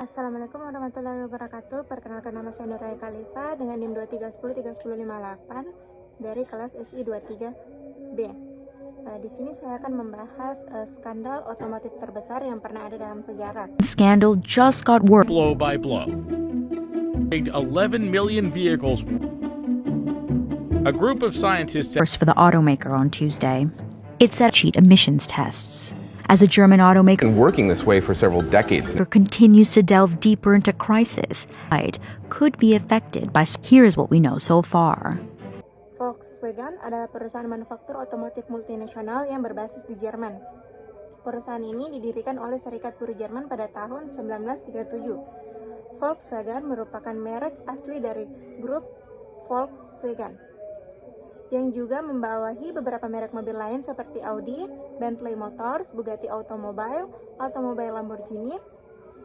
Assalamualaikum warahmatullahi wabarakatuh. Perkenalkan, nama saya Nuraya Khalifa dengan NIM 23103058 dari kelas SI 23B. Di sini saya akan membahas skandal otomotif terbesar yang pernah ada dalam sejarah. Scandal just got worse. Blow by blow. 11 million vehicles. A group of scientists For the automaker on Tuesday. It set cheat emissions tests. As a German automaker Been working this way for several decades. continues to delve deeper into crisis, could be affected by. Here's what we know so far. Volkswagen adalah perusahaan manufaktur otomotif multinasional yang berbasis di Jerman. Perusahaan ini didirikan oleh Serikat Buruh Jerman pada tahun 1937. Volkswagen merupakan merek asli dari grup Volkswagen, yang juga membawahi beberapa merek mobil lain seperti Audi, Bentley Motors, Bugatti Automobile, Lamborghini,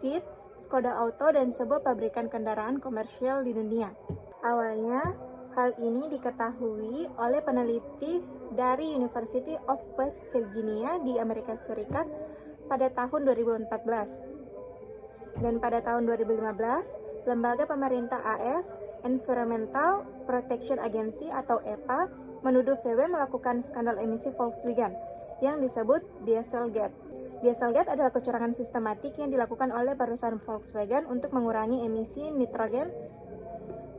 Seat, Skoda Auto, dan sebuah pabrikan kendaraan komersial di dunia. Awalnya, hal ini diketahui oleh peneliti dari University of West Virginia di Amerika Serikat pada tahun 2014. Dan pada tahun 2015, lembaga pemerintah AS, Environmental Protection Agency atau EPA, menuduh VW melakukan skandal emisi Volkswagen yang disebut Dieselgate. Dieselgate adalah kecurangan sistematik yang dilakukan oleh perusahaan Volkswagen untuk mengurangi emisi nitrogen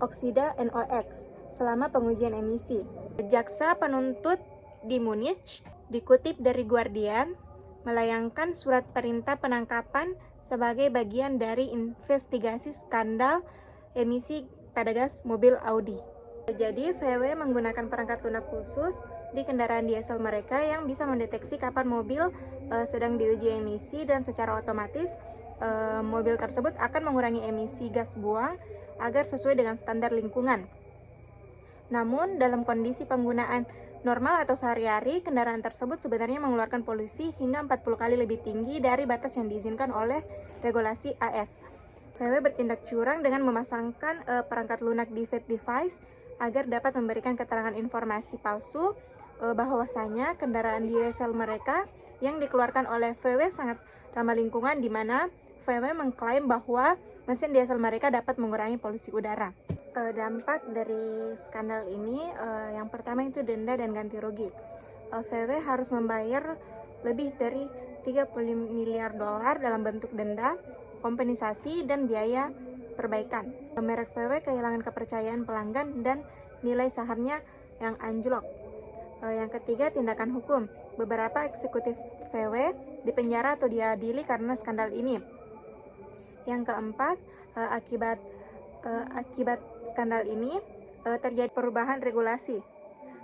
oksida NOx selama pengujian emisi. Jaksa penuntut di Munich, dikutip dari Guardian, melayangkan surat perintah penangkapan sebagai bagian dari investigasi skandal emisi pada gas mobil Audi. Jadi, VW menggunakan perangkat lunak khusus di kendaraan diesel mereka yang bisa mendeteksi kapan mobil sedang diuji emisi, dan secara otomatis mobil tersebut akan mengurangi emisi gas buang agar sesuai dengan standar lingkungan. Namun, dalam kondisi penggunaan normal atau sehari-hari, kendaraan tersebut sebenarnya mengeluarkan polusi hingga 40 kali lebih tinggi dari batas yang diizinkan oleh regulasi AS. VW bertindak curang dengan memasangkan perangkat lunak defect device agar dapat memberikan keterangan informasi palsu bahwasanya kendaraan diesel mereka yang dikeluarkan oleh VW sangat ramah lingkungan, di mana VW mengklaim bahwa mesin diesel mereka dapat mengurangi polusi udara. Dampak dari skandal ini, yang pertama itu denda dan ganti rugi. VW harus membayar lebih dari 30 miliar dolar dalam bentuk denda, kompensasi, dan biaya perbaikan. Merek VW kehilangan kepercayaan pelanggan dan nilai sahamnya yang anjlok. Yang ketiga, tindakan hukum. Beberapa eksekutif VW dipenjara atau diadili karena skandal ini. Yang keempat, akibat skandal ini terjadi perubahan regulasi.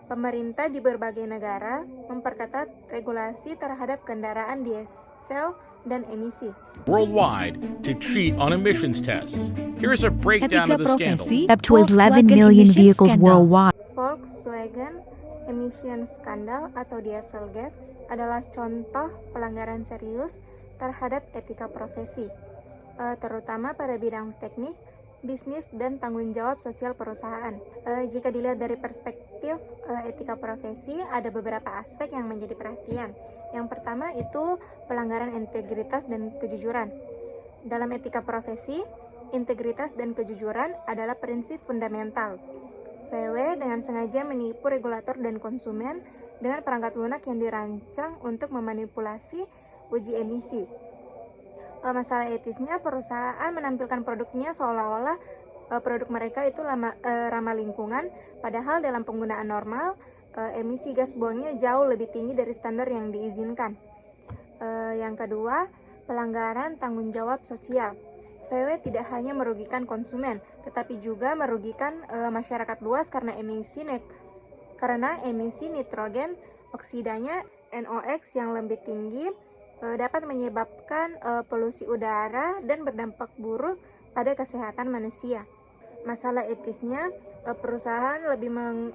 Pemerintah di berbagai negara memperketat regulasi terhadap kendaraan diesel dan emisi worldwide to cheat on emissions tests. Here's a breakdown of the scandal. Up to 11 million vehicles worldwide. Volkswagen Emission Scandal atau Dieselgate adalah contoh pelanggaran serius terhadap etika profesi, terutama pada bidang teknik, bisnis, dan tanggung jawab sosial perusahaan. Jika dilihat dari perspektif etika profesi, ada beberapa aspek yang menjadi perhatian. Yang pertama itu pelanggaran integritas dan kejujuran. Dalam etika profesi, integritas dan kejujuran adalah prinsip fundamental. VW dengan sengaja menipu regulator dan konsumen dengan perangkat lunak yang dirancang untuk memanipulasi uji emisi. Masalah etisnya, perusahaan menampilkan produknya seolah-olah produk mereka itu ramah lingkungan, padahal dalam penggunaan normal emisi gas buangnya jauh lebih tinggi dari standar yang diizinkan. Yang kedua, pelanggaran tanggung jawab sosial. VW tidak hanya merugikan konsumen, tetapi juga merugikan masyarakat luas karena emisi nitrogen oksidanya NOx yang lebih tinggi dapat menyebabkan polusi udara dan berdampak buruk pada kesehatan manusia. Masalah etisnya, perusahaan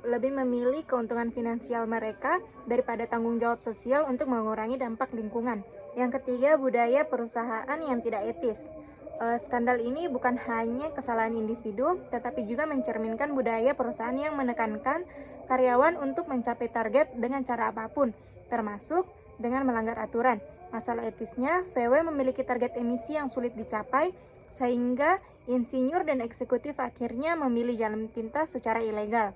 lebih memilih keuntungan finansial mereka daripada tanggung jawab sosial untuk mengurangi dampak lingkungan. Yang ketiga, budaya perusahaan yang tidak etis. Skandal ini bukan hanya kesalahan individu, tetapi juga mencerminkan budaya perusahaan yang menekankan karyawan untuk mencapai target dengan cara apapun, termasuk dengan melanggar aturan. Masalah etisnya, VW memiliki target emisi yang sulit dicapai sehingga insinyur dan eksekutif akhirnya memilih jalan pintas secara ilegal.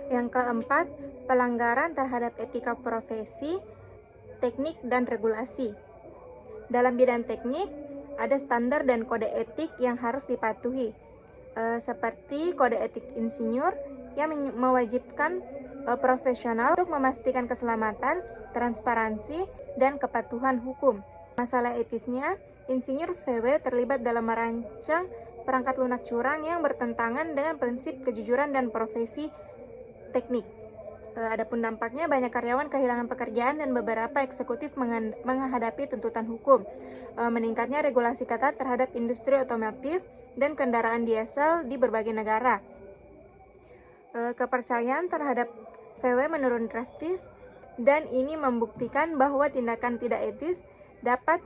Yang keempat, pelanggaran terhadap etika profesi, teknik, dan regulasi. Dalam bidang teknik, ada standar dan kode etik yang harus dipatuhi, seperti kode etik insinyur yang mewajibkan profesional untuk memastikan keselamatan, transparansi, dan kepatuhan hukum. Masalah etisnya, insinyur VW terlibat dalam merancang perangkat lunak curang yang bertentangan dengan prinsip kejujuran dan profesi teknik. Adapun dampaknya, banyak karyawan kehilangan pekerjaan dan beberapa eksekutif menghadapi tuntutan hukum. Meningkatnya regulasi ketat terhadap industri otomotif dan kendaraan diesel di berbagai negara. Kepercayaan terhadap VW menurun drastis, dan ini membuktikan bahwa tindakan tidak etis dapat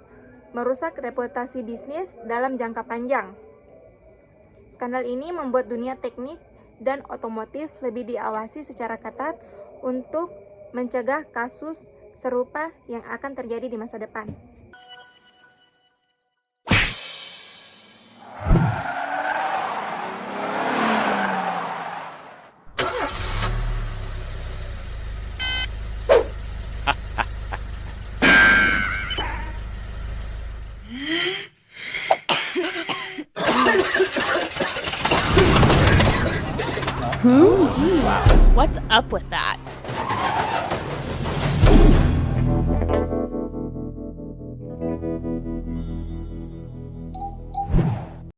merusak reputasi bisnis dalam jangka panjang. Skandal ini membuat dunia teknik dan otomotif lebih diawasi secara ketat untuk mencegah kasus serupa yang akan terjadi di masa depan. What's up with that?